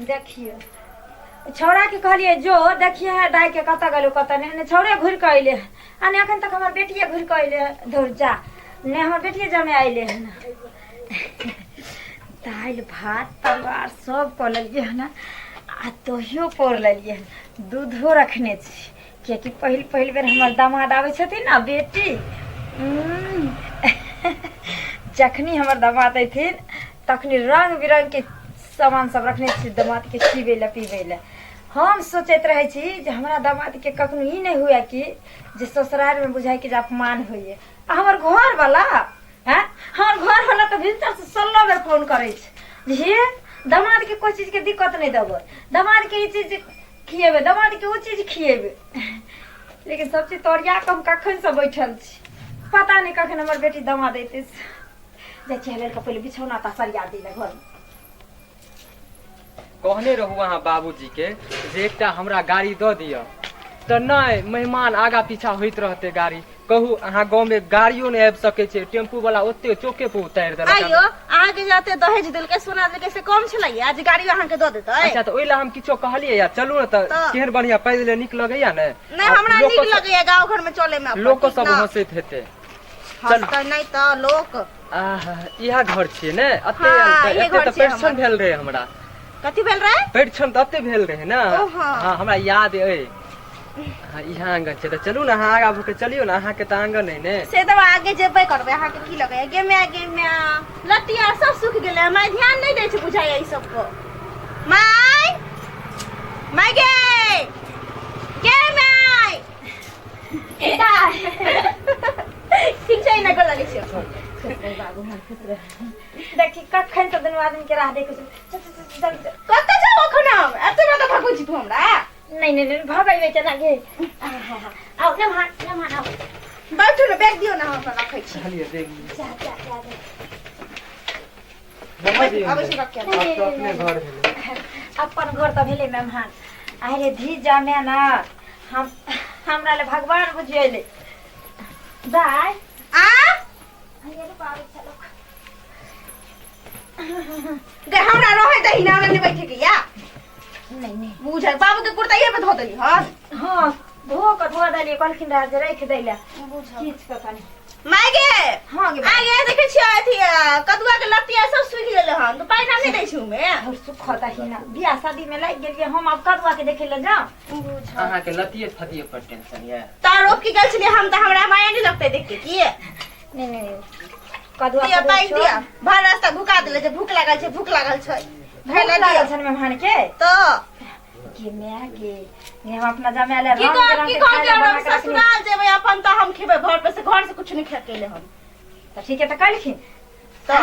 देखिए छौड़ा के कहलिए जो देखिए है दाई के कत गलो कत ने छौड़े घुर के अइले आ ने अखन तक हमर बेटिए घुर के अइले धौर जा ने हमर बेटिए जमे आइले है ना दाल भात तलवार सब क लेलिए है ना आ दहियो पोर लेलिए दूधो रखने छी कियाकि पहिल बेर हमर दामाद आबै छथिन ना बेटी जखनी हमर दामाद अयथिन तखनी रंग बिरंग के सामान सब रखने छी दामाद के खिबे ला पीबे ला हम सोचैत रहे छी जे हमरा दामाद के कखनो ई नहीं हुए कि जे ससुराल में बुझाई कि जे अपमान होइए आ हमर घर वाला हैं हमर घर वाला तो भीतर से 16 बेर फोन करे छै जे दामाद के कोई चीज के दिक्कत नहीं देबो दामाद के ई चीज खिएबे दामाद के ओ चीज खिएबे लेकिन सब चीज तोरिया के हम कखन से बैठल छी पता नहीं कखन हमर बेटी दामाद एते जे चले के पहले बिछौना ता सरिया दिले घर में कहने रहू अहाँ बाबूजी के जे एकटा हमरा गाड़ी दऽ दिअ तऽ नहि मेहमान आगा पीछा होइत रहते गाड़ी कहू अहाँ गाँव में गाड़ियों नहीं आबि सकै छै टेम्पू वाला ओते चौके पे उतारि देलक आइयो अहाँ के जाते दहेज देलकै सोना देलकै से कम छलै आज गाड़ी अहाँ के दऽ देतै अच्छा तऽ ओइ ला हम किछो कहलियै या चलू ने तऽ केहन बढ़िया पैदले नीक लगैया ने नहीं हमरा नीक लगैया गांव घर में चले में लोक सब हंसैत हेतै हंसतै नहीं तऽ लोक इहा घर छियै ने अते एते तऽ पेंशन भेल रहे हमरा कथी भेल रहे पेंशन तऽ अते भेल रहे ना हां हमरा याद अइ यहाँ आंगन छै तऽ चलू ने अहाँ आगा भूके चलियो ने अहाँ के तऽ आंगन है ने से तऽ आगे जेबे करबे अहाँ के की लगैया गे में लतिया सब सूख गेलै मैं ध्यान नहीं दै छै बुझाइया ई सब को माय गे माय ठीक छै ना कर लगै छै बाबू हम खुश रह देखी कखन से दुनू आदमी के राह देखै छै कत जाओ अखन एते ना तऽ भागै छी तू हमरा नहीं भगैबे केना गे आओ ना मान आओ बैठो ना बैग दियो ना हम रखै छी चलिए देख जा अबै छी रख के अपने घर भेलै अपन घर तऽ भेले मेहमान अरे धी जामे ना हम हमरा ले भगवान बुझियले दाई आ अरे बाबू चलो गे हमरा रहे दही ना ने बैठे के या नहीं बुझल बाबू के कुर्ता ये पे धो देली हां धो देलिए कहलखिन राज रख दैला बुझल खींच के कनी माय गे हां गे आगे देखे छी अथी कदुआ के लतिया सब सूख गेले हन तो पानी नहीं दै छी में और सुखता ही ना बियाह शादी में लाग गेलिए हम अब कदुआ के देखे ले जाओ बुझल अहाँ के लतिये फतिये पर टेंशन ये तारो की गल छली हम त हमरा माया नहीं लगते देख के की नहीं कदुआ दिया पाई दिया भर रास्ता भूखा देले जे भूख लागल छै भूख लागल छन मेहमान के तो के गे हम अपना जमे ले की कह के हम ससुराल जेबै अपन त हम खेबै घर से कुछ नहीं खा केले हम त ठीक है त कहलखिन तो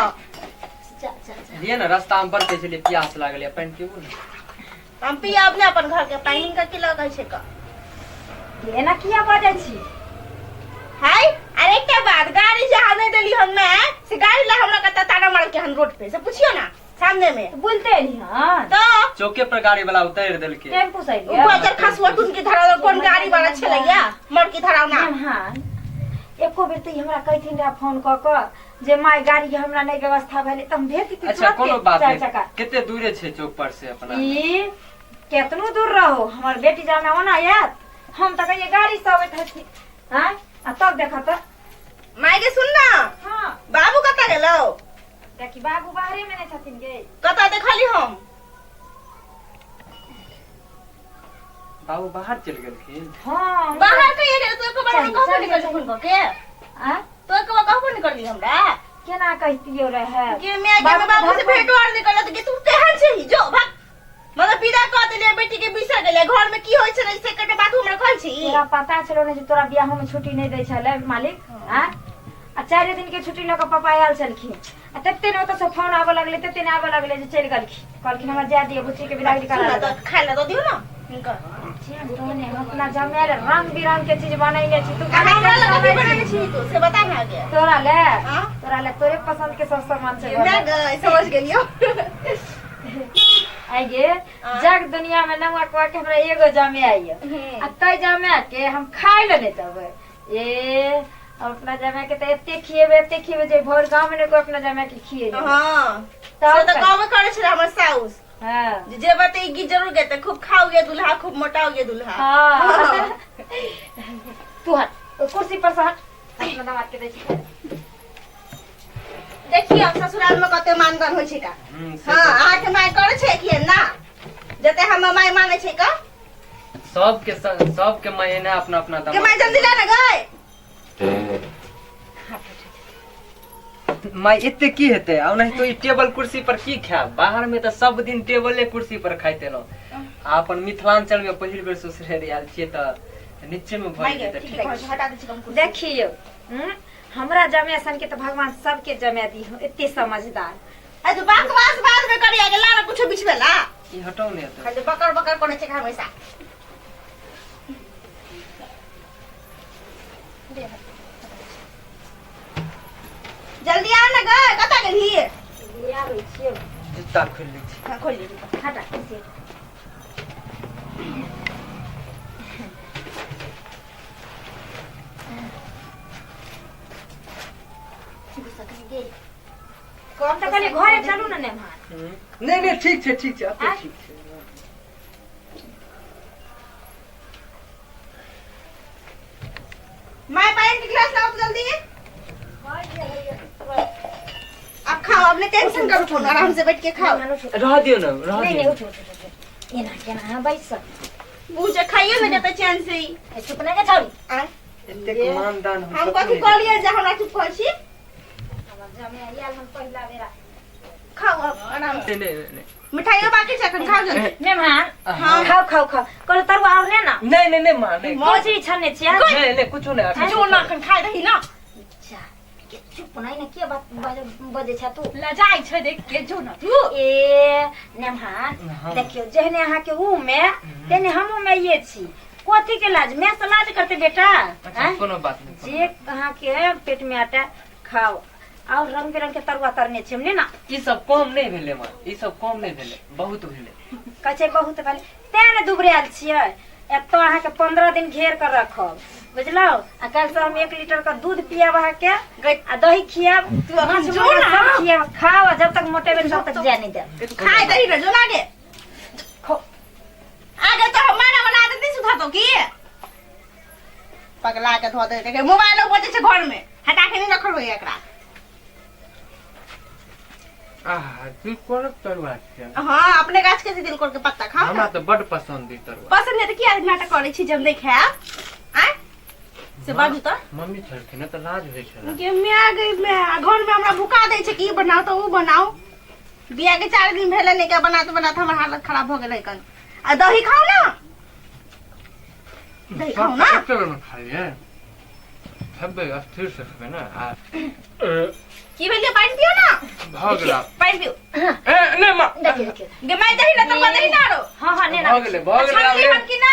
जा दिए ना रास्ता में बढ़ते चलिए प्यास लागल है पानी पीबू ना हम पिया अपने अपन घर के पानी का की लगै छै का के ना किया बाजै छी हाय अरे एकटा बात गाड़ी जहां नहीं देली हम मैं से गाड़ी ला हमरा कता ताना मार के हम रोड पे से पूछियो ना सामने में बोलते नहीं हां तो चौके पर गाड़ी वाला उतार देल के टेम्पू से ऊपर जर खसवा टून के धरा कौन गाड़ी वाला छलैया मर की धराव ना हां एको बेर त हमरा कहथिन रे फोन क क जे माय गाड़ी के हमरा नहीं व्यवस्था भेले त हम भेज दी अच्छा कोनो बात नहीं कितने दूरे छे चौक पर से अपना ई केतनो दूर रहो हमर बेटी जाना ओना याद हम त कहिए गाड़ी से आबैत हथि हां आ तब देखा त माय के सुन ना हां बाबू कता गेलो देखी बाबू बाहरे में नहीं छथिन गे कता देखली हम बाबू बाहर चल गेलखिन हां बाहर कहिए रे तो को बारे कहबो निकल फोन क के आ तो को कहबो निकल हमरा केना कहतियो रहे कि मैं के बाबू से भेंट और निकल त कि तू केहन छै जो भाग मतलब पिता कह देले बेटी के बिसर गेले घर में की होय छै से कटे बात हमरा कहै छी तोरा पता छलो ने जे तोरा बियाह में छुट्टी नहीं दै छले मालिक हां आ 4 दिन के छुट्टी लक पापा आयल छलखिन आ तत्ते न ओतसे फोन आबे लगले तत्ते न आबे लगले जे चल गेलखिन कहलखिन हमरा जा दिए बुच्ची के विदाई करा तो खाइला तो दियो ना इनका तोने अपना जमेल रंग बिरंग के चीज बनैले छी तू हमरा लगे बनाने छी तू से बता ना आगे तोरा ले तोरे पसंद के सब सामान छै मैं समझ गेलियो आई गे जग दुनिया में नवा कह के हमरा एगो जमे आइए आ तै जमे के हम खाइ ले नहीं तब ए अपना जमे के त एते खिएबे जे भोर गांव में को अपना जमे के खिए हां तब तो गांव में करे छै हमर साउस हाँ जे बताएगी जरूर कहते खूब खाओगे दूल्हा खूब मोटाओगे दूल्हा। हाँ तू हट कुर्सी पर से हट अपना दामाद के दे देखिए अब ससुराल में कते मानदान होइ छै का। से हाँ तो- आके माय करे छै कि ना जते हम माय माने छै का सबके महीने अपना अपना के माय जल्दी ला ना गए। माय एते की हेते आ नहीं तो ई टेबल कुर्सी पर की खाब बाहर में तो सब दिन टेबले कुर्सी पर खाइते लो अपन मिथिलांचल में पहिल बेर ससुराल आयल छियै त नीचे में भर माय जेते ठीक है हटा दे छी कम कुर्सी। देखियो हमरा जमे सन के तो भगवान सबके जमे दी हो एते समझदार। आ तो बकवास बाद में करिया के ला ना कुछ बीच में ला ई हटाओ ने तो खाली बकर बकर कोने छै हमेशा। जल्दी आ ना गए कता गेली। ले आबै छियै जूता खोल लै छी। हां खोल ली हटा कुर्सी कम तो कनी घरे चलू ना नेमान। नहीं नहीं ठीक छै अब तो ठीक छै। माय पानी की गिलास लाओ तो जल्दी। अब खाओ अपने टेंशन करो फोन आराम से बैठ के खाओ। रह दियो ना रह नहीं नहीं दियो। उठ ये ना केना हाँ बैठ सब बूझे खाइए ना जते चैन से ही। चुप नहीं के छौरी आ एते ईमानदार हम कथि कहलिए जे हमरा चुप कहै छी। हमर जमे आयल हम पहिला बेरा खाओ अब आराम से। नहीं मिठाइयों बाकी छै अखन खाओ जल्दी। मेहमान हाँ। खाओ खाओ खाओ कल तरुआ और ले ना नहीं मां नहीं मोची छने छिया नहीं कुछो नहीं जो ना अखन खाइ रही ना जा के चुप नहीं ना के बात बजे छ तू लजाई छै देख के जो ना तू। ए मेहमान हाँ। देखियो जहने अहाँ के ऊ में तेने हमू में ये छी कथी के लाज मैं से लाज करते बेटा अच्छा कोनो बात नहीं जे अहाँ के पेट में आटा खाओ और रंग बिरंग के तरुआ तरने छी हमने ना ई सब कम नहीं भेले मां ई सब कम नहीं भेले बहुत भेले कचे बहुत भले तेने दुबरेल छियै एतो अहाँ के 15 दिन घेर कर रखब बुझलो आ कल से हम 1 लीटर का दूध पियाब अहाँ के आ दही खियाब तू अखन मांस जो मुर्गा ना। सब खियाब खाओ जब तक मोटे बन तब तक जाने दे खाइ दही ना जो लागे। खो आगे तो हमारा वाला आदत नहीं सुधा तो की पगला के धो दे के मोबाइल बजे छै घर में हटा के नहीं रखल होय एकरा। तू कोन तरुआ छै हां अपने गाछ के दिल कर के पत्ता खाओ हमरा ना। तो बड़ पसंद ई तरुआ पसंद है तो की आज नाटक करे छी जब नहीं खाए आ से बाजू तो मम्मी छलखिन त लाज होय छला के मैं आ गई मैं घर में हमरा भुका दे छै की बनाओ तो वो बनाओ बिया के 4 दिन भेले नहीं के बनाते बनाते हमर हालत खराब हो गेलै कन। आ दही खाओ ना दही खाओ ना। चलो ना खाइए खबे अस्थिर से खबे ना की भेलिए पानी पियो ना भ गेला पानी पियो ए नहीं मां देखिए देखिए गे मैं दही ना तो दही ना रो। हां हां ने ना भ गेले अच्छा लीमन की ना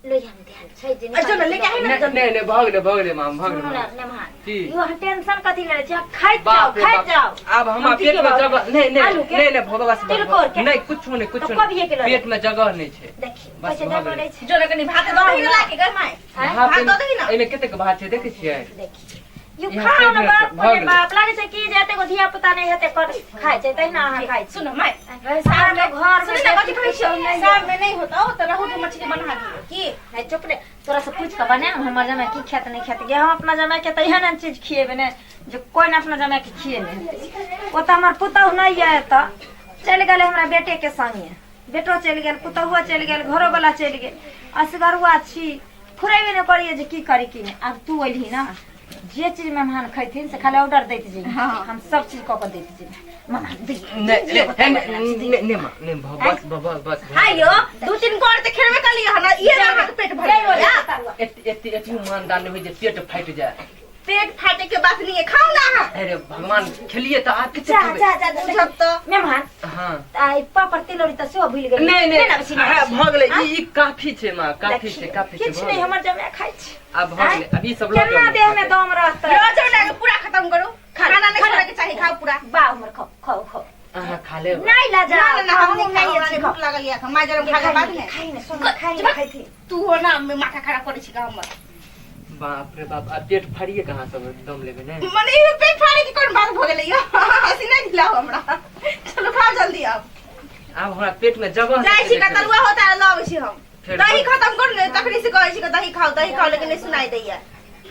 ले हम ध्यान छै जे अच्छा ना लेके आई ना नहीं भ गेले मां भ सुनो गेले ना मेहमान जी। यो टेंशन कथी ले छै खाइ जाओ बाप रे खाइ बाप। जाओ अब हम पेट में जगह नहीं आलू के? नहीं भगवान से तिलकोर के? नहीं कुछ नहीं कुछ तो कब ये के नहीं पेट में जगह नहीं छै देखिए बस कैसे भऽ जगह गेलै। नहीं छै जो ना कनी भात दो दही ला के घर में भात दो दही ना। एमे कते के भात छै देखे छियै देखिए यो यहाँ खाओ ना पेट में बाप भऽ रे गेलै। बाप लागे छै कि जेते को धिया पुता नहीं हेते कर खाइ छै तै ना अहाँ खाइ छी सुनो मैं सारा के घर में सुन ना कथि कहै छी शाम में नहीं होता तो रहू के मछली बना दियो की नहीं चुप रे तोरा से पूछ के बना हमर जमाई की खेत नहीं खेत गे हम अपना जमाई के त एहन चीज खिएबे ने जो कोई ना अपना जमाई के खिए नहीं वो तो हमर पुतहु नहीं है त चल गेले हमरा बेटे के संगे बेटो चल गेल पुतहुआ चल गेल घरो वाला चल गेल असगरुआ छी फुरेबे न करिए जे की करी की नहीं। अब तू अइली ना जे चीज मेहमान खैथिन से खाली ऑर्डर देत जी हाँ। हम सब चीज क के देत जी मामा दी नहीं मां नहीं बस बस आयो 2-3 कोर ते खेलबे कर लियो ना ये ना पेट भर गया। एते ईमानदार नहीं हो जे पेट फाट जाए पेट फाटे के बात नहीं है खाओ ना। अरे भगवान खेलिए तो आप कितने जा खेबे? जा जा सब तो मेहमान हाँ आई पापड़ तिलौरी त सेहो भूल गेल नहीं नहीं ना बेसी हाँ, नहीं भ गेलै ई काफी छै मां काफी छै काफी छै किछ नहीं हमर जमे खाइ छी अब भ गेलै अब ई सब लोग केना देह में दम रहतै रोज ना पूरा खत्म करो खाना नहीं खाने के चाहिए खाओ पूरा। बा हमर खाओ खाओ खाओ अहाँ खा ले नहीं लाजा ना ना हम नहीं नहीं अच्छी भूख लागल या माय जरम खा के बाद में खाई ना सुन खाई ना खाई थी तू हो ना माथा खराब करे छी का हमर बाप रे बाप अब पेट फाड़िए कहाँ सब दम लेबे ने मने ये पेट फाड़े की कोन बात भ गेलै यो हंसी नहीं दिलाओ हमरा। चलो खाओ जल्दी अब अब हमरा पेट में जगह जाइ छी कतलुआ होता है लाबै छी हम फेर दही खत्म कर ले तखनी से कहै छी कि दही खाओ लेकिन नहीं सुनाई दैया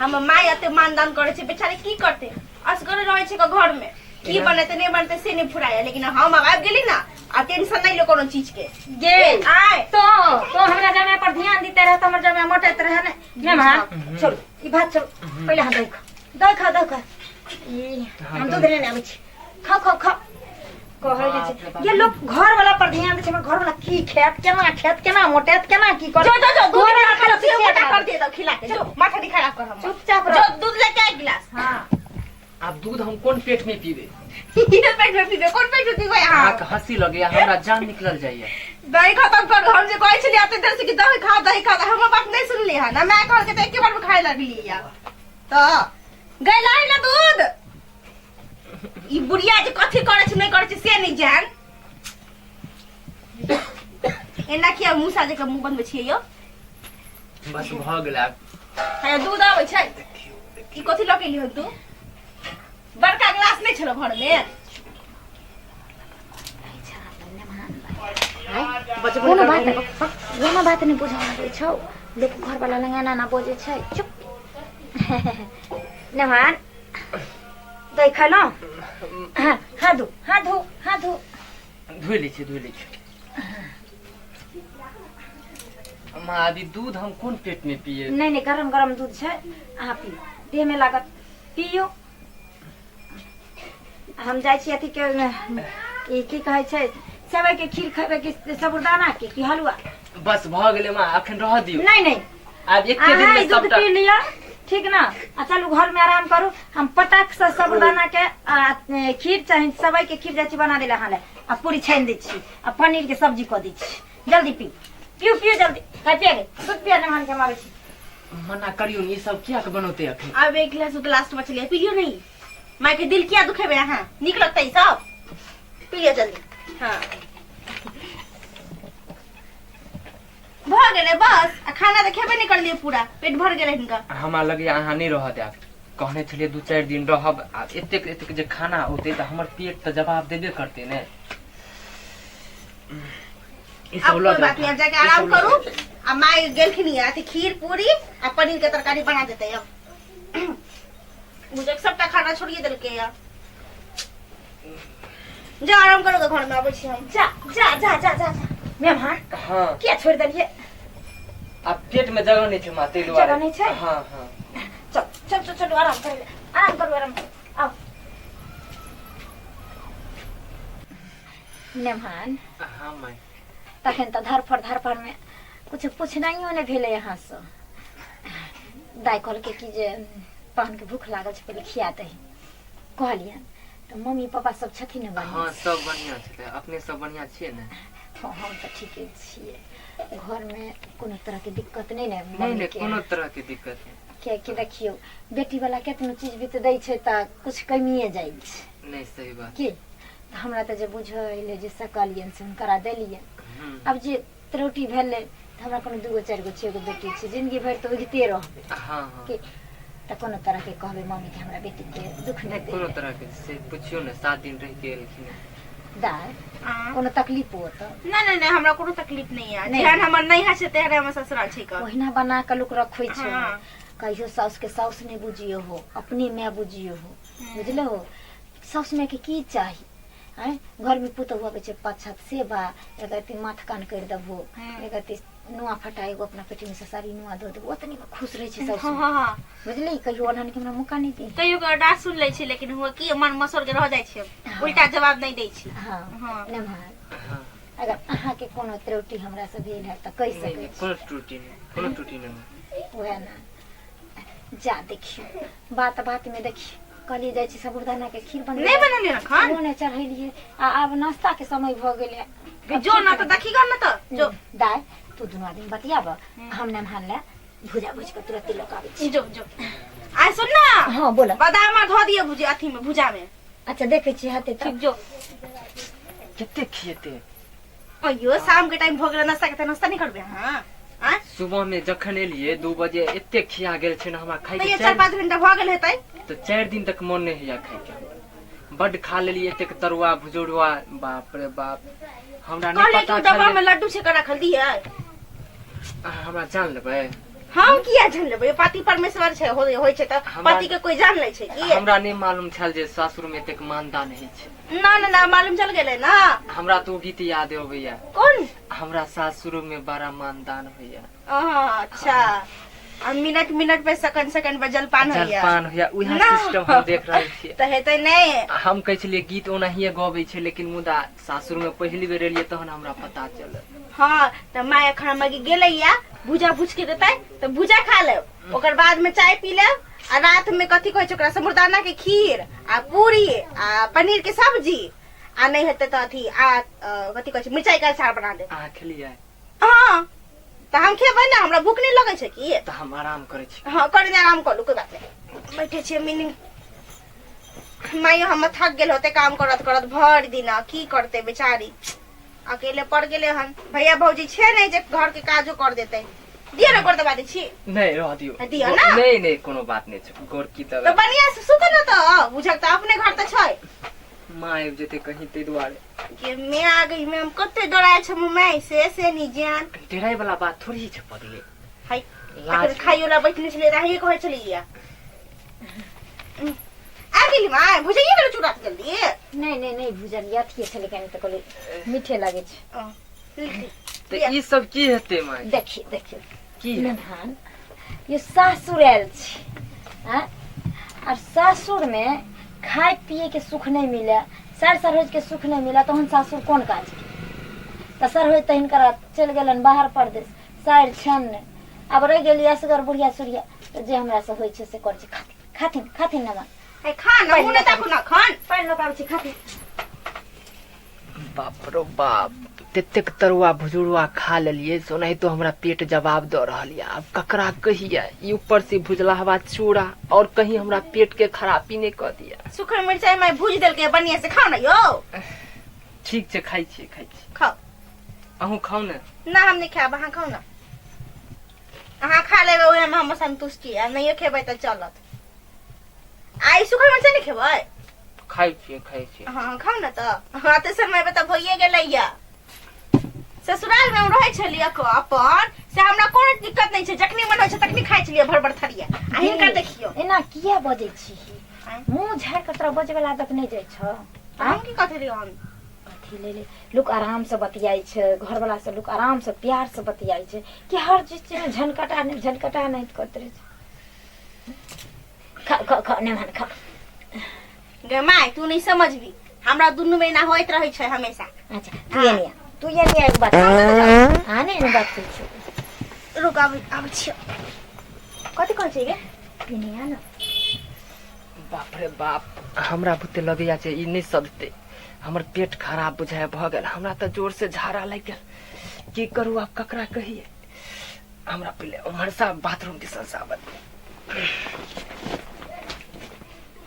हम माय एते मानदान करे छै बेचारे की करते असगर रहै छै घर में की बनते नहीं बनते से नहीं फुराया लेकिन हम अब गेली ना आ टेंशन नहीं लो कोनो चीज के गे आए तो हमरा जमे पर ध्यान देते रहे तो हमर जमे मोटेत रहे ने मेहमान चल ई बात चल पहले हम देख ई हम दूध लेने आबै छी खाओ कहै छै ये लोग घर वाला पर ध्यान दे छै घर वाला की खेत केना मोटेत केना की कर जो दूध वाला कर दे दो खिला के जो माथा दिखा कर हम चुपचाप जो दूध लेके एक गिलास हां अब दूध हम कौन पेट में पीबे ये पेट में पीबे कौन पेट में पीबे हां हंसी लगे हमरा जान निकल जाइए दही खत्म कर हम जे कहै छलियै एते देर से कि दही खा हम बात नहीं सुनली है ना मैं कहल के त एके बार में खाए लगली या तो गैला है ना दूध ई बुढ़िया जे कथि करे छै नहीं करे छै से नहीं जान एना किया मुसा जे के मुंह बंद में छियै यो बस भ गेला है दूध आबै छै ई कथि लके लियो तू बड़का गिलास नहीं छलो घर में कोनो बात नहीं बुझाबै छौ लोग घर वाला लंगाना ना बोझे छै चुप नहान देख लो हाथ धो धोई लै छी अम्मा अभी दूध हम कौन पेट में पिए नहीं गरम दूध छै अहाँ पी देह में लागत पियो हम जाइ छी अथी के ई की कहै छै सेवई के खीर खाबे के साबुदाना के की हलवा बस भ गेले मां अखन रह दियो नहीं अब एक दिन में दूध सबटा पी लिया ठीक ना आ चलू घर में आराम करू हम पटाक से साबुदाना के खीर चाहे सेवई के खीर जाची बना देला हाले आ पूरी छान दै छी आ पनीर के सब्जी क दै छी जल्दी पियो जल्दी खाइ पिया गे दूध पिया नहान के मारे छी मना करियो ये सब क्या के बनोते अखन अब एक गिलास बच लिया पिलियो नहीं माँ के दिल क्या दुखे हाँ निक लगता है सब पिलियो जल्दी हाँ भर गेले बस आ खाना तो खेबे नहीं कर लिए पूरा पेट भर गेले इनका हमरा लगे अहाँ नहीं रह दे कहने छलिए 2-4 दिन रहब आ एतेक जे खाना होते त हमर पेट त जवाब देबे करते ने अब कोई बात नहीं अब जाके आराम करू आ माँ गेलखिन अथी खीर पूरी आ पनीर के तरकारी बना देते अब मुझे सबटा खाना छोड़िए दिल के यार जा आराम करोगे घर में आबै छी हम जा मेहमान हां क्या छोड़ दलिए अब पेट में जगह नहीं छै माते दुआरे जगह नहीं छै हां चल आराम करू आओ मेहमान हां माय तखन त धरफड़ में कुछ पूछनाइयो ने भेले यहाँ से दाई कहल के कि जे पान के भूख लागल छै पहले खिया दही कहलियन त मम्मी पापा सब छथिन न बढ़िया हां सब बढ़िया छै अपने सब बढ़िया छियै ने हम त ठीके छियै घर में कोनो तरह के दिक्कत नहीं ने नहीं कोनो तरह के दिक्कत नहीं के देखियो बेटी वाला केतनो चीज भी त दै छै त कुछ कमिए जाइ छै नहीं सही बात की हमरा त जे बुझले जे सकलियन से करा देलिए अब जे त्रुटि भेले हमरा कोनो 2-4 गो 6 गो बेटी छै जिंदगी भर त उगते रहबे हां की त कोनो तरह के कहबे मम्मी के हमरा बेटी के दुख नहीं दे कोनो तरह के से पूछियो ने 7 दिन रह के एलखिन दाई कोनो तकलीफ हो त नहीं हमरा कोनो तकलीफ नहीं है ध्यान हमर नहीं है से तेरे हमर ससुराल छै का ओहिना बना के लोग रखै छै कहियो साउस के साउस नहीं बुझियो हो अपनी मां बुझियो हो बुझलो हो साउस में के की चाहिए हैं घर में पुत हुआ बच्चे 5-7 सेवा एगती माथ कान कर दबो एगती नुआ फटाई गो अपना पेटी में से सारी नुआ दो दबो ओतनी खुश रहे छै सब हां बुझली कहियो अनहन के हमरा मौका नहीं दी कहियो के डांट सुन ले छै लेकिन हुआ की मन मसर के रह जाय छै उल्टा जवाब नहीं दै छै हां न अगर अहाँ के कोनो त्रुटि हमरा से भेल है त कह सकै कोनो त्रुटि नहीं ओहे ना जा देखियो बात में देखियो कली जाय छी साबुदाना के खीर बन नहीं बनलिए खान मोने चढ़ैलिए आ अब नाश्ता के समय भ गेले जो ना तो देखी ग ना तो जो दाई तू दुनू आदमी बतियाब हम ने मान ले भुजा भुज के तुरंत लोग आवे छी जो आ सुन ना हां बोला बादाम धो दिए भुजा अथी में भुजा में अच्छा देखे छी हाथे ठीक जो कितने खिएते अयो शाम के टाइम भ गेल नाश्ता नहीं करबे हां सुबह में जखन एलिए 2 बजे एते खिया गेल छै न हमरा खाइ के 4-5 घंटा भ गेल हेतै तो 4 दिन तक मन नहीं हैया खाइ के बड खा लेलिए एते तरुआ भुजोड़वा बाप रे बाप हमरा कहले नहीं कि पता डब्बा छल में लड्डू से कर रखल दिए। हमरा जान लेबै। हम किया जान लेबै, पति परमेश्वर छै, होय छै त हमरा- पति के कोई जान ले छै की? हमरा नहीं मालूम छल जे सासुर में एतेक मानदान होइ छै। ना ना ना मालूम चल गेलै ना। हमरा तो गीत याद होइया, कौन? हमरा सासुर में बड़ा मानदान होइया। अच्छा, आ मिनट मिनट पे सेकंड सेकंड पे जलपान होइया। जलपान होइया, उहे ना। सिस्टम हम देख रहल छियै। त हेतै नहीं। हम कहै छलियै गीत ओनाहिए गबै छै, लेकिन मुदा सासुर में पहली बेर एलियै तहन हमरा पता चलल। हाँ त माय अखन मगी गेलैया, भुजा भुज के देतै त भुजा खा लेब, ओकर बाद में चाय पी लेब, आ रात में कथी कहै छै ओकरा, साबूदाना के खीर आ पूरी आ पनीर के सब्जी, आ नहीं हेतै त अथी कथी कहै छै मिरचाई के अचार बना दे। अहाँ खेलियै हाँ त हम खेबै ना, हमरा भूख नहीं लगै छै की? तऽ हम आराम करै छी। हाँ कर दे, आराम कर लू, कोई बात नहीं। बैठे छियै मीनिंग माइयो हम थक गेल होते काम करत करत भर दिन, की करते बेचारी, अकेले पड़ गेले हन। भैया भौजी छे नहीं जे घर के काजो कर देते। दिया ना कर दबा दै छी नहीं रह दियो। दियो ना। नहीं नहीं कोनो बात नहीं छै, गोर की तो तब बढ़िया से सुत न, तो बुझक त अपने घर त छै माँ आबि जेतै कहीं तै दुआरे। कि मैं आ गई, मैं हम कते डराय छ मैं से नहीं जान। डेराय वाला बात थोड़ी छै पगले। हाय लाज खाइयो ला बैठने छले रही कहै छलिया। आ गेली माय, भुजैया गेल चूड़ा जल्दी। नहीं नहीं नहीं भुजल अथिए छलै, कनि त कहले मीठे लागे छै। तो ई सब की हेतै माँ? देखिए देखिए की नहान, ये सासुर आयल छै हाँ? और सासुर में खाए पिए के सुख नहीं मिले, सर सरोज के सुख नहीं मिला, तहन सासुर कोन काज के? त सरोज तहन करा चल गेलन बाहर परदेश, साइर छन ने। अब रह गेली असगर बुढ़िया सुढ़िया, तो जे हमरा से होइ छै से कर छै, खाथिन खाथिन ना खान मुने ताकू ना खान पानि लोग आबै छै खाथिन। बाप रो बाप, तेतेक तरुआ भुजुरुआ खा लेलिए, सोनाही तो हमरा पेट जवाब द रहल या। अब ककरा कहिए, ई ऊपर से भुजला हवा चूड़ा, और कहीं हमरा पेट के खराबी नहीं कर दिया। सुखर मिर्चाई मैं भूज देल के बढ़िया से खाओ ना यो। ठीक छै, खाई छी खाई छी। खाओ अहूँ खाओ ना। ना, हम नहीं खाब, अहाँ खाओ ना। अहाँ खा लेबै ओहे में हम संतुष्टि, आ नहीं खेबै त चलत। आई सुखर मिर्चाई नहीं खेबै? खाई छी खाई छी। हाँ खाओ ना त। हाँ त समय पे त भइए गेलैया। ससुराल में रहै छलियै अपन से हमरा कोनो दिक्कत नहीं छै, जखनी मन होइ छै तखनी खाइ छलियै भर भर थरिया। आ हिनका देखियो एना किया बजै छी? मुंह झाड़ के तोरा बजे वाला आदत नहीं जाय छ? हम की कहते रही हम? अथी ले ले लोग आराम से बतियाई छै, घर वाला से लोग आराम से प्यार से बतियाई छै, कि हर चीज में झनकटा नहीं करते रहे छै। खा खा खा नमन खा। गे माय तू नहीं समझबी, हमरा दुनू में ना होइत रहै छै हमेशा। अच्छा तू ये नहीं एक बात आने ने बात पूछ। रुक अब छियो कथी कहै छै गे? नहीं ना बाप रे बाप, हमरा बुते लगैया छै ई नहीं सदते। हमर पेट खराब बुझाय भ गेल, हमरा त जोर से झाड़ा लग गेल। की करू अब, ककरा कहिए? हमरा पहले उमर सा बाथरूम के संसाबत।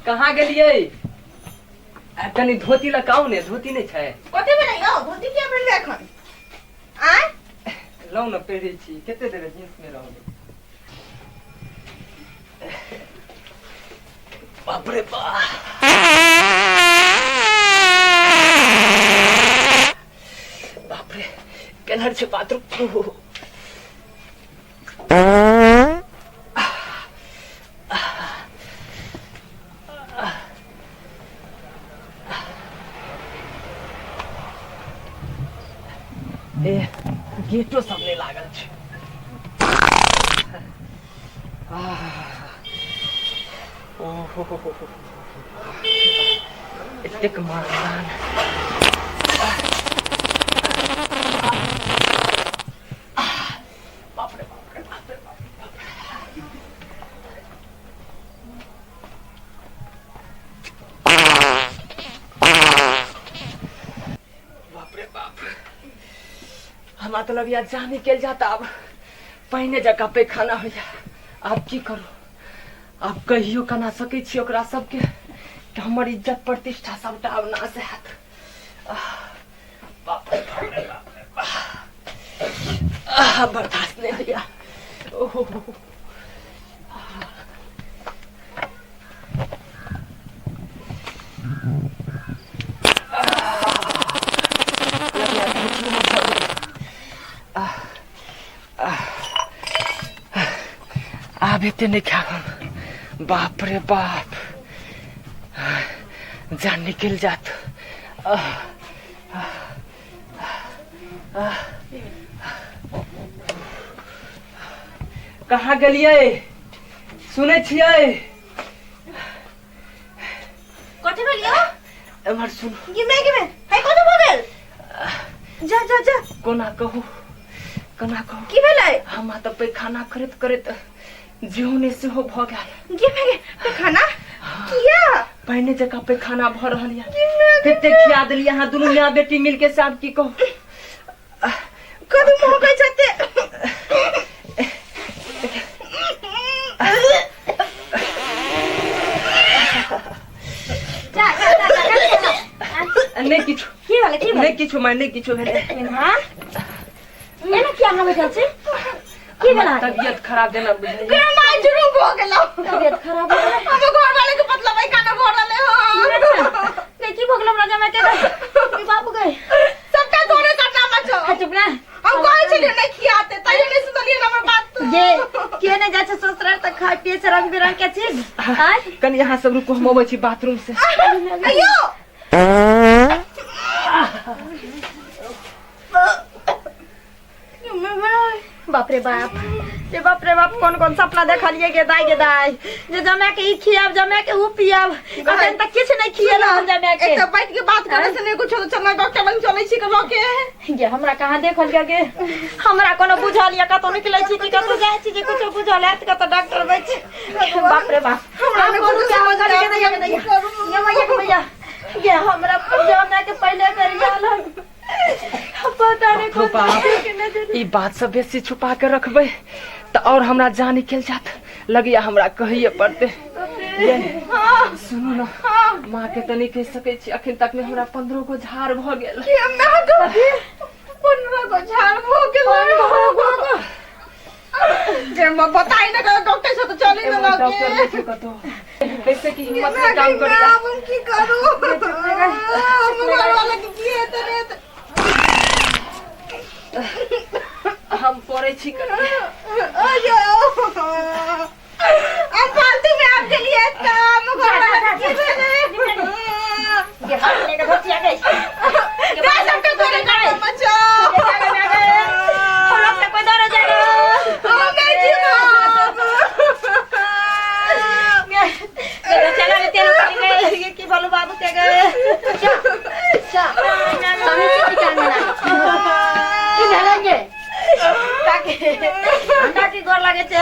कहाँ गेलियै? कनी धोती लगाऊ ने, धोती नहीं छै? कथी बनाइयो धोती के अपन एखन? आ लौ न पहिरै छी, कते देर जींस में रहबै? बाप रे बाप, बाप रे केनहर छै बाथरूम। गेटो सब नहीं लागल छै। ओहो एतेक मारदान। बाप रे बाप रे बाप रे बाप रे बाप, हमरा तो लगिया जान निकल जाता। अब पहिने जगह पे खाना हो जा। अब की करू? अब कहियो कना सकै छी ओकरा सबके कि हमर इज्जत प्रतिष्ठा सबटा अब नाश हैत। बाप रे बाप रे बाप रे बाप, बर्दाश्त नहीं होइया। ओहो आब एते नहीं खाब हम। बाप रे बाप, जान निकल जात। कहाँ गेलिए सुने छिए? कथि भेलियो? एमहर सुन। गिमे है कथि भ गेल? जा जा जा कोना कहू की भेलै? हम त पैखाना करत करत जीवने से हो भ गेल। गिमे खाना किया? पहले जगह पैखाना भ रहल या, कते खिया देलिए अहाँ दुनू माँ बेटी मिल के। साहब की कहू कदू मुंह के छते नहीं किछु की भेलै? की नहीं किछु मैं नहीं किछु भेले। हां एना किया हम बैठल छी? की भेलै? तबियत खराब देना बुझाइए। के माय जुलुम भ गेलो। तबियत खराब हो गेलै। हम घर वाले के पतला भाई खाना भर रहले हो। नहीं की भ गेलो राजा मैं के बाबू गए सबका तोरे करना मत छो। चुप ना, हम कहै छी नहीं खियाते तइयो नहीं सुनलिए हमर बात। ये के ने जाय छै ससुराल त खाय पिए छै रंग बिरंग के चीज। हां कनी यहाँ सब रुको, हम अबै छी बाथरूम से। अयो बाप रे बाप, ये बाप रे बाप, कौन कौन सपना देखलिए गे दाई जे जमे के ई खियाब जमे के उ पियाब। अखन तक किछ नहीं खियला हम जमे के। एक त बैठ के बात करे से नहीं कुछ तो चलना डॉक्टर लंग चलै छी के लके। ये हमरा कहां देखल गे? हमरा कोनो बुझल या कतो निकलै छी कि कतो जाय छी जे कुछ बुझल है त कतो डॉक्टर बैठ। बाप रे बाप, हमरा ने कोनो समझ नहीं के दैया ये भैया ये हमरा जमे के पहले कर जाल पता नहीं तो बाप ई बात सब बेसी छुपा के रखबे त और हमरा जान निकल जात। लगिया हमरा कहिए पड़ते। सुनो ना, माँ के तनी कह सके छी अखन तक में हमरा 15 गो झाड़ भ गेल। 15 गो झाड़ भ गेल? जे म बताई ना डॉक्टर से तो चले ना लगे। डॉक्टर नहीं छै कतो, कैसे की हिम्मत से काम करिया। अब हम की करू? हम घर वाला के की हेते रे? हम पड़े छी कर। अयो अब फालतू में आपके लिए काम घर वाला की भेले? ये हमने का भतिया गई। ये सबके तोरे करे बच्चा। हम लोग तक कोई डर जाएगा। हम नहीं जीवा। चला ले तेरे को ये की बोलो बाबू के गए। अच्छा हमें चिट्ठी करना है। की भेलेंगे? काकी गोर लागे छै।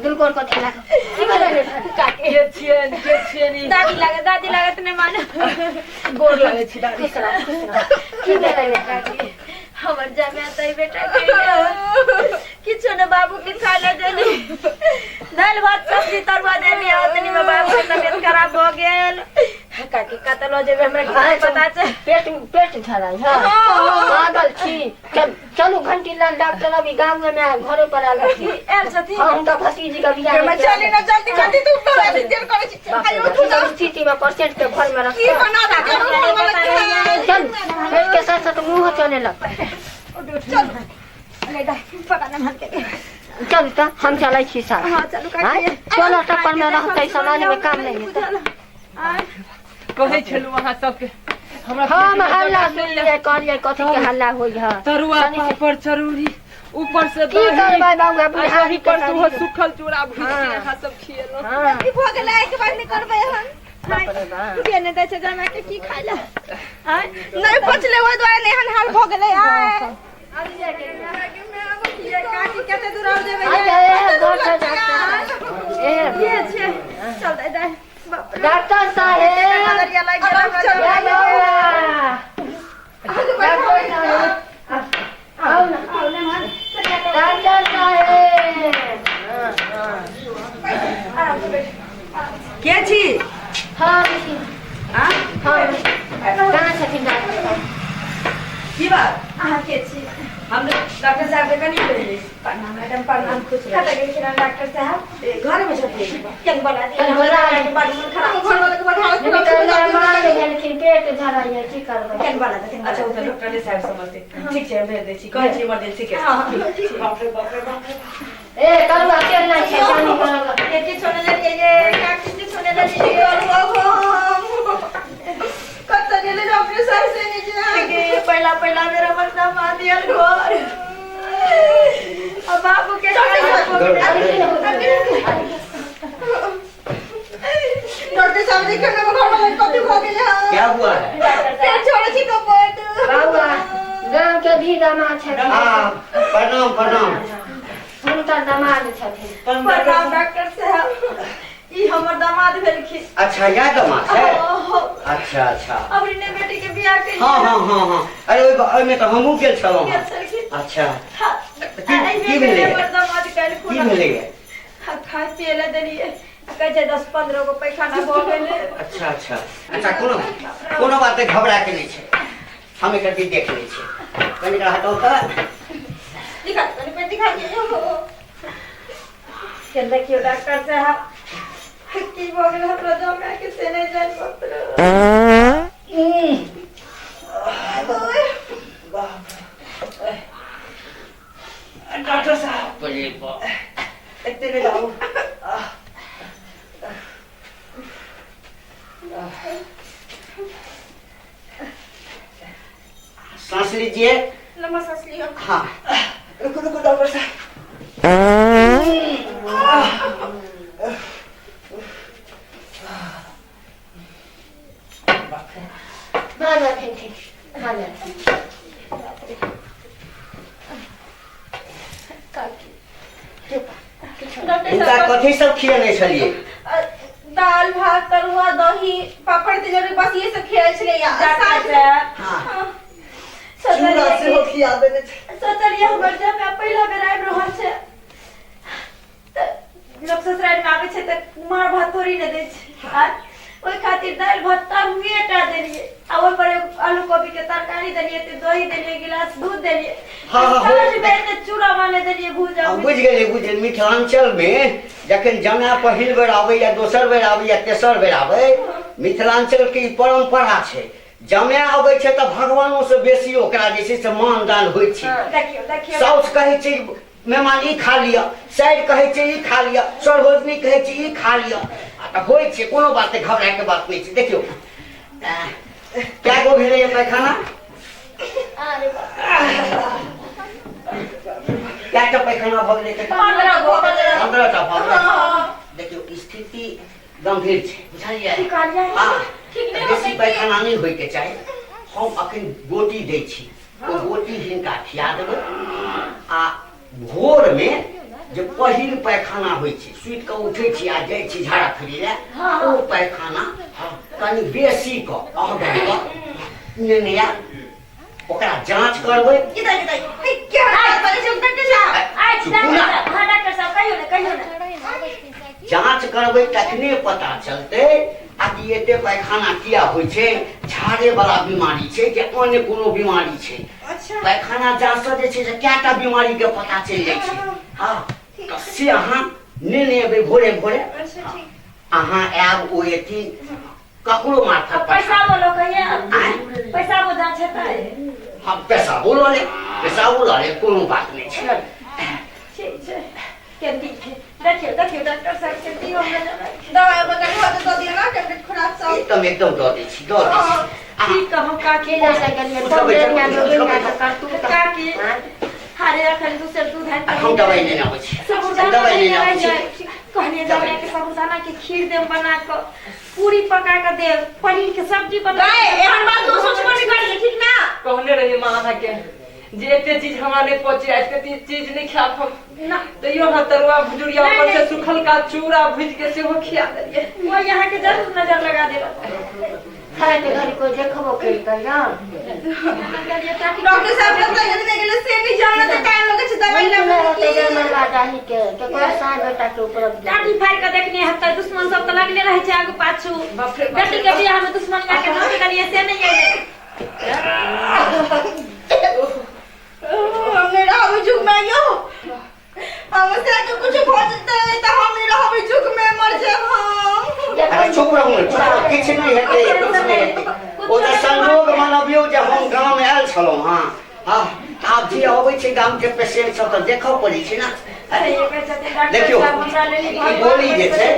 गुलकोर को खिला की भेलेंगे? काकी के छिए नी दादी लागे तने मान गोर लागे छी दादी। की भेलेंगे काकी? हमर जमे तई बेटा के किछो न बाबू के खा ले देली। दाल भात सब्जी तरुआ देली ओतनी में बाबू के तबियत खराब हो गेल। काकी कतलो जेबे हमरा के पता छै। पेट झराई है पागल छी। चलू घंटी लाल डॉक्टर अभी गांव में घरे पर आल छी। एल छथि हम तो भतीजी का बियाह मैं चली ना जल्दी तू तो देर करे छी। आयो तू स्थिति में पेशेंट के घर में रख की बना रहा चल पेट के साथ साथ मुंह चले लग। चल ले दा पता न मन के चल त हम चलै छी साथ। हां चलू काकी चलो टप्पर में रहतै समाज में काम नहीं है। कहै छलु अहाँ सबके हमरा हम हल्ला सुनलिए कहलिए कथि के हल्ला होई है। तरुआ पापड़ चरूरी ऊपर से की करबै बाबू अपने आही पर तो सुखल चूड़ा भूज के अहाँ सब खिएलो। हां की भ गेलै के बाद नहीं करबै हम। के ने दै छै जमा के की खाइला? हां नहीं पचले ओइ द्वारा नहीं हाल भ गेलै। अभी जाके ये काकी कते दूर आ जेबै? ये छै चल दे डॉक्टर साहेब नजरिया लग गेल डॉक्टर साहेब के छी? हां हां हां कहां छथिन डॉक्टर? की बात? अहाँ के छी? हम डॉक्टर साहब के कनी ले प्रणाम मैडम प्रणाम खुश रह खा गए किरण डॉक्टर साहब घर में छथिए केन बना दिए हमरा के बाद मन खराब घर वाले के बढ़ा निकल मार गेल क्रिकेट धराइए की करबै केन बना दे अच्छा उधर डॉक्टर साहब समझते ठीक छै भेज दे छी कहै छी इमरजेंसी के बाप रे बाप रे बाप रे ए करवा के नहीं छै जानी करवा केटी छोड़े ले ये काकी छोड़े ले कत्ता गेले डॉक्टर साहब से नीचे पहला पहला मेरा बच्चा मार दिया घर अब बाबू के डॉक्टर साहब ने कहने को घर वाले कभी हो गए क्या हुआ है? फिर छोड़े छी तो बोट बाबा गांव के भी दामाद छथिन हाँ, प्रणाम प्रणाम। हुनकर दामाद छथिन प्रणाम डॉक्टर साहब ई हमर दामाद भेलखिन अच्छा यह दामाद है? अच्छा अच्छा। अब ने बेटी के बियाह के हाँ हाँ हाँ हाँ अरे ओहि में तो हमहूँ गेल छलहुँ हँ। अच्छा की भेलै? दामाद काल्हि की भेलै? खाय पिए ले देलिए कहै छै 10-15 गो पैखाना भऽ गेलै अच्छा अच्छा अच्छा कोनो बात नहीं, घबरा के नहीं छै, हम एक रति देख लै छी। कनि हटाओ तऽ दिखा कनि पे दिखा दियो के देखियो डॉक्टर साहब की भऽ गेल हमरा जमा के से नहीं जान पत्र डॉक्टर साहब बोलिए देखते रह जाओ सांस लीजिए। लंबा सांस लियो हाँ रुको रुको डॉक्टर साहब माना ठीक माना इनका कथी सब खियने छलिए? दाल भात तरुआ दही पापड़ तिलौरी बस ये सब खियाए छले या डॉक्टर साहब हाँ चूड़ा से हो खिया देने सोचलिए हमर जब मैं पहला बेर आबि रहल छै त लोग ससुराल में आबै छै त मार भात थोड़ी ने दै छै आ ओइ खातिर दाल भात तरुए टा देलिए आ ओइ पर आलू कोबी के तरकारी देलिए त दही देलिए गिलास दूध देलिए हाँ, हाँ, साँझ में त चूड़ा माने देलिए भुजा बुझ गेलिए मिथिलांचल में जखन जमाय पहिल बेर आबै या दोसर बेर आबै या तेसर बेर आबै मिथिलांचल के ई परंपरा छै। जमाय आबै छै त भगवानो से बेसी ओकरा जे छै से मानदान होइ छै। देखियो देखियो साउस कहै छै मेहमान ई खा लिअ, साइड कहै छै ई खा लिअ, सरभोजनी कहै छै ई खा लिअ आ त होइ छै, कोनो बात नहीं, घबराए के बात नहीं छै। देखियो क्या गो भेलै ये पैखाना? क्या टा पैखाना भऽ गेलै? 15 टा भऽ गेलै। देखियो स्थिति गंभीर छै, बुझलियै? हाँ बेसी पैखाना नहीं होइ के चाही। हम अखन गोटी दै छी, ओ गोटी हिनका खिया देबै आ भोर में जे पहिल पैखाना होइ छै सुति के उठै छी आ जाइ छी झाड़ा फिरै ले ओ पैखाना कनि बेसी क अहगन क नेनेया ओकरा जांच करबै। इधर इधर क्या बात छै डॉक्टर साहब आज डॉक्टर साहब कहियो ने जांच करबै तखने पता चलतै आ कि एते पैखाना किया होइ छै। झाड़े वाला बीमारी छै कि अन्य कोनो बीमारी छै? अच्छा पैखाना जांच से जे छै से कएटा बीमारी के पता चलि जाइ छै। हाँ से अहाँ नेने एबै भोरे भोरे, अच्छा ठीक अहाँ आयब ओ एथिन ककरो मार्फत पैसा बोलो कहिए पैसा वो जांच हेतै हम पैसा बोलो ले कोनो बात नहीं छै। ठीक छै के देखियो देखियो डॉक्टर साहब के दियो हमरा दवाई वगैरह दे दिया ना टेबलेट खुराक सब एकदम दऽ दै छी दऽ दै छी। ठीक कहूं काकी केला लगलिए तो देनिया लोगिना त करतू त काकी हारे रखल दूसर दूध है हम दवाई लेने आबै छी, साबुदाना दवाई लेने आबै ले छी। कहलिए जमाई के साबुदाना के खीर देम बना के पूरी पका के दे पनीर के सब्जी बना गाय एहन बात तू सोच पर कर ठीक ना कहने रही माँ के जे एते चीज हमरा नहीं पहुंचे, आज के चीज नहीं खा हम ना तैयो हाँ तरुआ भुजुरिया ऊपर से सुखल का चूड़ा भुज के सेहो खिया देलिए। वो यहाँ के जरूर नजर लगा दे खाए के घर को देखबो केलकै ना डॉक्टर साहब लगता है देख ले से नहीं जाना तो टाइम लगे छै दवाई लेने तेरे मरवा जाही के कोई साँझ बेटा के ऊपर दादी फाड़ के देखने हत्ता दुश्मन सब तो लगले रहे छै आगू पाछू बेटी के बियाह में दुश्मन का के नाम करिए से नहीं आइले हमने रहबै जुग में यो हमसे के कुछ हो जते त हम नहीं रहबै जुग में मर जाब हम। अरे चुप रहू ने, चुप किछ नहीं हेतै, कुछ नहीं हेतै। ओ त संयोग मानबियौ जे हम गांव में आयल छलौ। हां हां आब जे अबै छै गांव के पेशेंट सब त देखौ पड़ै छै ना। देखियो ई गोली जे छै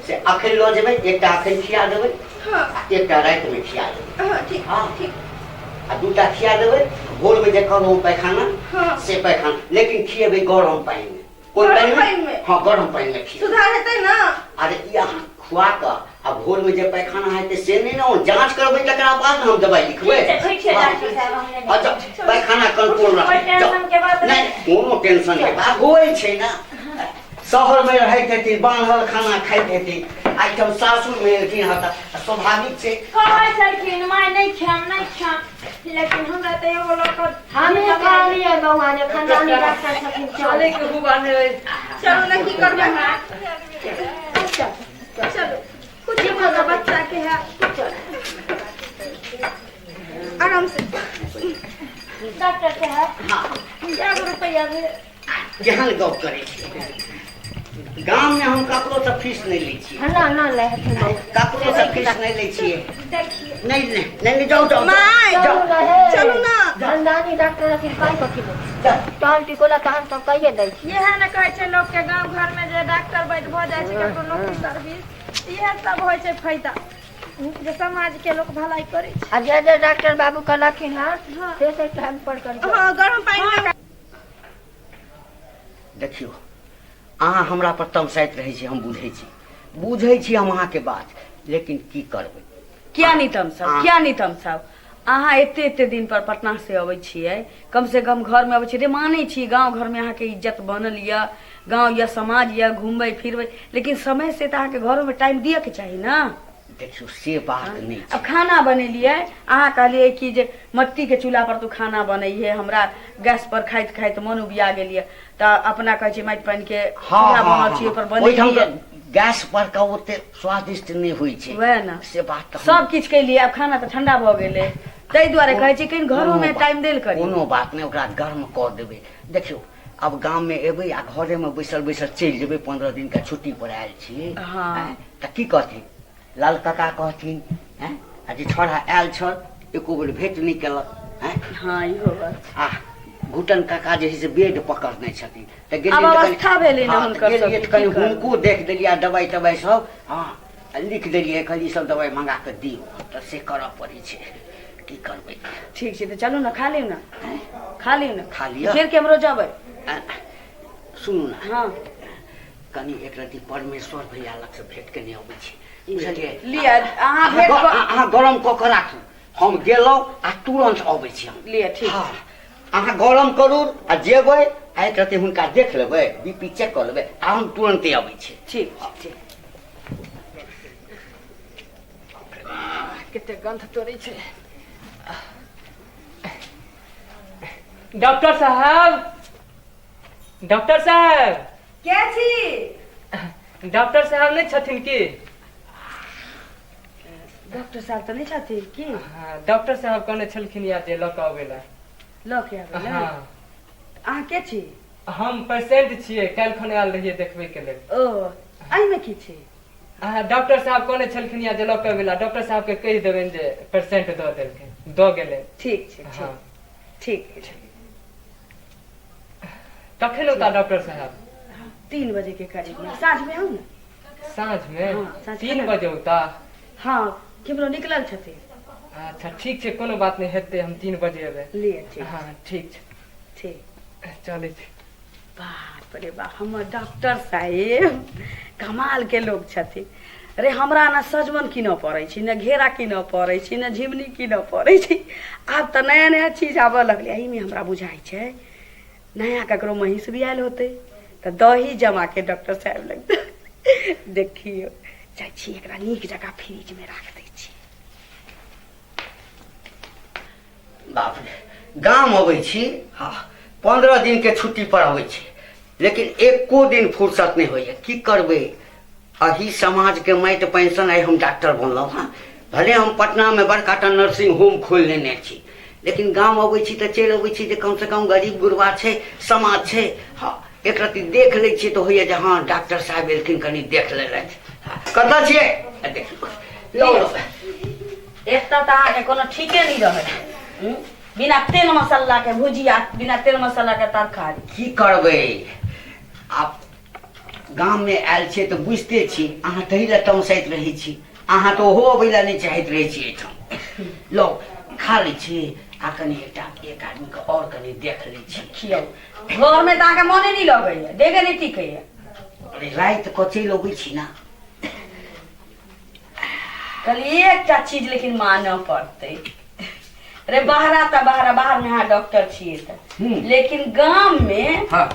से अखन लो जेबै, एकटा अखन खिया देबै, एकटा रात में खिया देबै। ठीक ठीक आ दूटा खिया देबै, भोर में जे कहलहुँ पैखाना से पैखाना, लेकिन खिएबै गरम पानि में। कोई पानि में? हाँ गरम पानि में खिएबै। सुधार हेतै ना? अरे ई अहाँ खुआ कऽ आ भोर में जे पैखाना हेतै से नहीं ना, जांच करबै तकरा बाद हम दवाई लिखबै। ठीक छै डॉक्टर साहब हमने अच्छा पैखाना कंट्रोल रखबै, नहीं कोनो टेंशन के बात होइ छै ना। शहर में रहैत हेती, बांधल खाना खाइत हेती, आइटम सासुर में एलखिन हँ त स्वाभाविक छै। कहै छलखिन माय नहीं खाम, लेकिन हमरा त एगो लोग हमें कहलिए बउआ ने खानदानी डॉक्टर छथिन चले के हुआ ने। चलो ना की करबै ना। चल चलो कुछ नहीं बच्चा के है। आराम से डॉक्टर साहब हाँ 1 रुपया दे। केहन गप करै छी। गांव में हम ककरो से फीस नहीं लै छियै। ना ना ले हथिन बउआ ककरो से फीस नहीं लै छियै। देखिए नहीं जाओ जाओ माय जाओ। चलो ना। खानदानी डॉक्टर हथिन काहे कथी ले तहन टिकोला तहन तो कहिए दै छी। ये है ना कहै छै लोग के गांव घर में जे डॉक्टर बैठ भ जाय छै ककरो नौकरी सर्विस, इहे सब होय छै फायदा जे समाज के लोग भलाई करे छै। आ जे डॉक्टर बाबू कहलखिन हां से टाइम पर कर। हां गरम पानी में देखियो अहाँ हमरा पर तमसाइत रहै छी, हम बुझै छी हम अहाँके बात, लेकिन की करबै। क्या नहीं तमसाव अहाँ एते दिन पर पटना से अबै छियै, कम से कम घर में अबै छियै, मानै छी गांव घर में अहाँ के इज्जत बनल या गांव या समाज या घूमबै फिरबै, लेकिन समय से तो अहाँ के घरों में टाइम दिए के चाहिए ना। देखियो से बात नहीं छै। अब खाना बनेलिए, अहाँ कहलिए कि जे मट्टी के चूल्हा पर तू खाना बनैहे, हमरा गैस पर खाइत खाइत मन उबिया गेलिए त अपना कहै छै माटि पानि के चूल्हा बनल छै पर बनेलिए। गैस पर का ओते स्वादिष्ट नहीं होई छै। वह ना से बात सब किछ के लिए अब खाना तो ठंडा भ गेलै, तै दुआरे कहै छै कहीं घरों में टाइम देल करी। कोनो बात नहीं, ओकरा गर्म कर देबै। देखियो अब गांव में एबै आ घरे में बैसल चलि जेबै, 15 दिन का छुट्टी पर आयल छी। हाँ त की कहथिन लाल काका कहथिन हैं आ जे छोड़ा आयल छल एको बेर भेंट नहीं केलक हैं। हाँ इहो बात आ घुटन काका जे है से बेड पकड़ने छथिन त गेलियै अब अवस्था भेलै ना हाँ, हुनकर गेलियै सबके, त कनि की करबै? हुनको देख देलियै दवाई तवाई सब। हाँ लिख देलियै कहलियै सब दवाई मंगा के दियौ, त से करऽ पड़ै छै, की करबै। ठीक छै तो चलू ना खा लियौ ना, खा लियौ ना, खा लिअ। फिर केमरो जेबै। आ, सुनू ना हाँ कनि एक रति परमेश्वर भैया लग से भेंट केने अबै छी, बुझलियै। लिअ अहाँ भेट अहाँ गरम कऽ के राखू, हम गेलहुँ आ तुरंत अबै छी हम। लिअ ठीक। हाँ अहाँ गरम करू आ जेबै आ एक रति हुनका देख लेबै, बीपी चेक कऽ लेबै आ हम तुरंते अबै छी। ठीक ठीक। कते गंध तोड़ै छै। डॉक्टर साहब के छी? डॉक्टर साहब नहीं छथिन की? डॉक्टर साहब तो नहीं छथिन की? हाँ, डॉक्टर साहब कहने छलखिन या जे लऽ कऽ अबैला। लऽ के आबै ना। हाँ अहाँ के छी? हम पेशेंट छियै, काल्हि खन आयल रहियै देखबै के लेल। ओ एहि में की छी? डॉक्टर साहब कहने छलखिन या जे लऽ कऽ अबैला, डॉक्टर साहब के कहि देबनि जे पेशेंट दऽ देलखिन, दऽ गेलै। ठीक छै हाँ ठीक ठीक। कखन होता डॉक्टर साहब? 3 बजे के करीब में, साँझ में आऊ ना। साँझ में? हाँ, साँझ 3 में। बजे होता? हाँ केमरो निकलल छथिन। अच्छा ठीक छै, कोनो बात नहीं, हेतै, हम 3 बजे एबै। लिअ ठीक। हाँ ठीक छै, ठीक। चलै छै। बाप रे बाप हमर डॉक्टर साहेब कमाल के लोग छथिन। अरे हमरा न सजमन कीनऽ पड़ै छै, न घेरा कीनऽ पड़ै छै, न झिमनी कीनऽ पड़ै छै। आब तऽ नया नया चीज आबऽ लगलै, एही में हमरा बुझाइ छै नया ककरो महीस भी आयल होते तऽ दही जमा के डॉक्टर साहब लगते। देखियो जाइ छी एकरा नीक जगह फ्रिज में राख दै छी। बाप रे गाम अबै छी, हाँ 15 दिन के छुट्टी पर अबै छी, लेकिन एको दिन फुर्सत नहीं होइए। की करबै, अही समाज के माटि पेंशन आइ हम डॉक्टर बनलहुँ। हाँ भले हम पटना में बड़का टा नर्सिंग होम खोल लेने छी, लेकिन गाँव अबै छी तऽ चलि अबै छी जे कम से कम गरीब गुरबा छै, समाज छै, हाँ एक रत्ती देख लै छियै तऽ होइए जे हाँ डॉक्टर साहब एलखिन, कनि देख लेलथि। कतऽ छियै? देखियौ एक तऽ अहाँके कोनो ठीके नहीं रहे, बिना तेल मसाला के भुजिया, बिना तेल मसाला के तरकारी। की करबै आप गाम में आयल छियै तऽ बुझते छी, अहाँ तही लए तमसाइत रहै छी, अहाँ तऽ ओहो अबै लए नहि चाहैत रहै छी एहिठाम। लो खा लै छी आ कनि एक आदमी के और कनि देख लै छी। खियौ घर में तो अहाँके मोने नहीं लगैया, देगे नहीं टिकैया। अरे राति कऽ चलि अबै छी ना। कहली एकटा चीज लेकिन मानऽ पड़तै, अरे बाहर में अहाँ डॉक्टर छियै तऽ, लेकिन गाम में हाँ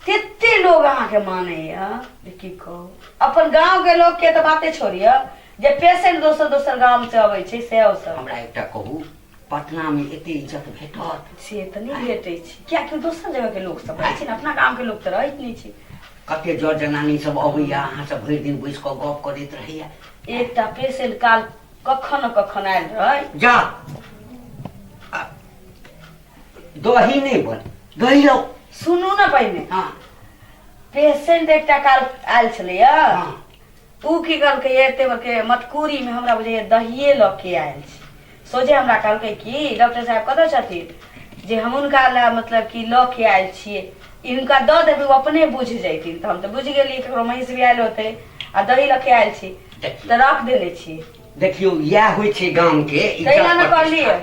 कते लोग अहाँके मानैया, की कहू अपन गांव के लोग के तऽ बाते छोड़िया, जे पेशेंट दोसर गांव से अबै छै से सब। हमरा एकटा कहू, पटना में एते इज्जत भेटत? से तऽ नहीं भेटै छै, कियाकि दोसर जगह के लोग सब रहै छै, अपना गांव के लोग तऽ रहैत नहीं छै। कते जर जनानी सब अबैया, अहाँ सब भरि दिन बैस कऽ गप करैत रहैया। एकटा पेशेंट काल कखन आयल रहे, जा दही नहीं बन, दही लो। सुनू ना पहिने। हाँ पेशेंट एकटा काल आयल छलैया, हाँ ऊ की कहलकै एते बड़के मटकूरी में हमरा बुझे दहिए ल के आयल छी। सोझे हमरा कहलकै कि डॉक्टर साहब कतऽ छथिन, जे हम उनका ला मतलब कि ल के आयल छियै, इनका दऽ देबै वो अपने बुझ जैथिन। तऽ हम तऽ बुझ गेलियै ककरो महीस भी आयल होतै आ दही ल के आयल छी तऽ रख देने छी। देखियो यह होइ छै गाम के तैला न कहलियै।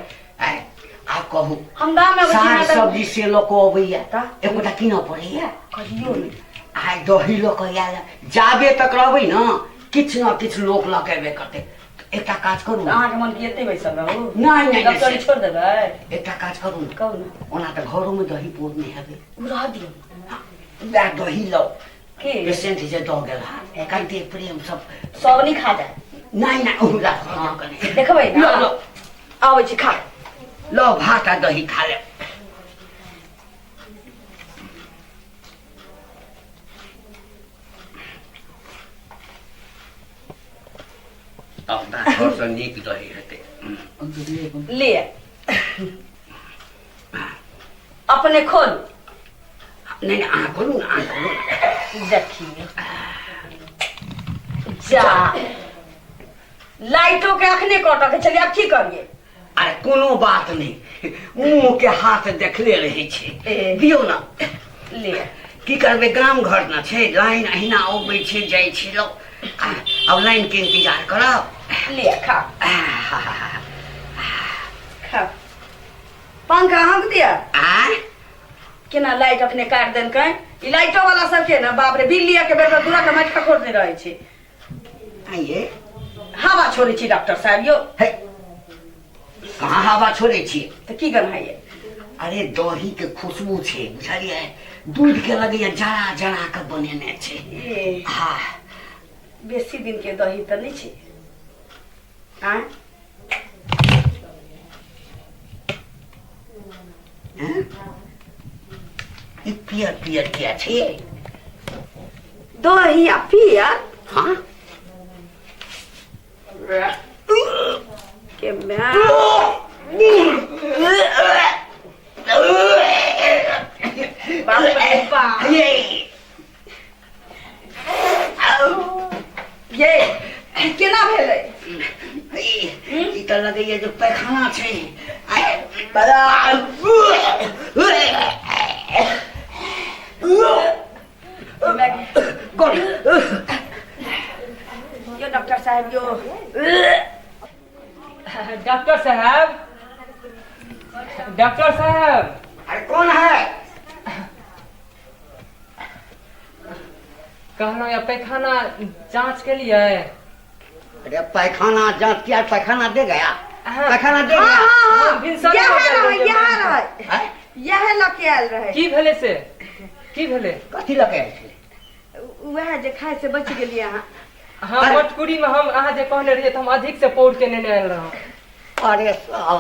आ कहू हम गाम में साग सब्जी से लोक अबैया, एकोटा कीनऽ पड़ैया। कहियो नहीं आइ दही लऽ कऽ आयल, जाबे तक रहबै न किछु न किछु लोक लऽ के एबे करतै। एकटा काज करू, अहाँके मन की एते बैसल रहू? नहीं डॉक्टरी छोड़ देबै? एकटा काज करू न, कहू ना। ओना तऽ घरो में दही पोर नहीं हेबै, रह दियौ वएह दही लो की पेशेंट जे दऽ गेल हा, कते प्रेम सब नहीं खा जाए। नहीं ओला कने देखबै लो ना, लो आबै छी खा लो भात आ दही खा ले। अपना घर से नीक दही हेतै। ले अपने खोल। नहीं अहाँ खोलू ना, अहाँ खोलू ना। देखिए जा लाइटों के अखने कटऽ के चलिए, अब की करिए? अरे कोनो बात नहीं, मुँह के हाथ देखले रहे छे, दियो ना। ले की करबे, गाम घर ना छे, लाइन अहिना अबै छे जाय छे लोग, अब लाइन के इंतजार करब। ले खा खा। पंखा हक दिया केना लाइट अखने काट देन कहीं, ई लाइटो वाला सब के ना बाप रे, बिल्लिया के बेटा दूरा के मटका खोदने रहे छे। आइए हवा छोड़े छी डॉक्टर साहब यो। है कहाँ हवा छोड़े छी? तो की गनाइए? अरे दही के खुशबू छे, बुझलिए, दूध के लगे जरा जरा के बनेने छे। हाँ बेसी दिन के दही तो नहीं छे। हाँ पियर पियर क्या छे? दही आ पियर? हाँ के मैं बाप रे बाप, ये केना भेलै? ई त लगैया जे पैखाना छे। यो डॉक्टर साहब यो। डॉक्टर साहब, डॉक्टर साहब। अरे कौन है? कहना या पैखाना जांच के लिए? अरे पैखाना जांच किया, पैखाना दे गया? हाँ। पैखाना दे गया? यह लके आयल रहे। की भेले से? की भेले? कथी लगे छे? वह जे खाए से बच गेलिए अहाँ। हाँ मटकुरी में हम अहाँ जे कहने रहिए तो हम अधिक से पौड़ के नेने आयल रहूं। अरे साला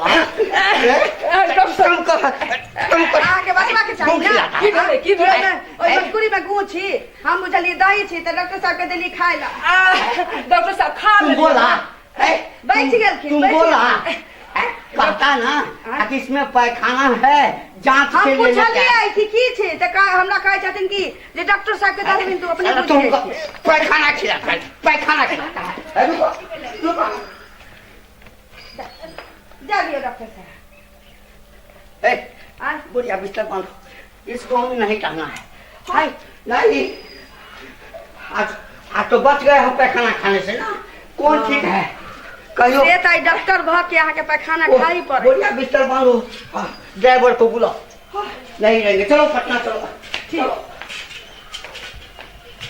आके बचवा के चाहिए ना। की भेले? की भेले? ओइ मटकुरी में गुड़ छी, हम बुझलिए दही छी, त डॉक्टर साहब के देली खाए ला। डॉक्टर साहब खा तुम बोला? बैठ गेलखिन। तुम बोला? कहता ना कि इसमें पैखाना है, जांच हम के लिए लेके पूछलिए आए। कि की छै त हमरा कहै छथिन कि जे डॉक्टर साहब के दे देबिन तू अपने पूछ तुमको ले पैखाना खिलाता है, पैखाना खिलाता है। रुको रुको जा दियो डॉक्टर साहब। ए बुढ़िया बिस्तर बांधो, इस गाँव में नहीं टांगना है। हाय नहीं, आज तो बच गए हम पैखाना खाने से ना। कौन ठीक है कहियो? से त डॉक्टर भ के अहाँ के पैखाना खाई पड़े। बुढ़िया बिस्तर बांधो, ड्राइवर को बुलाओ। नहीं रहेंगे, चलो पटना चलो। ठीक।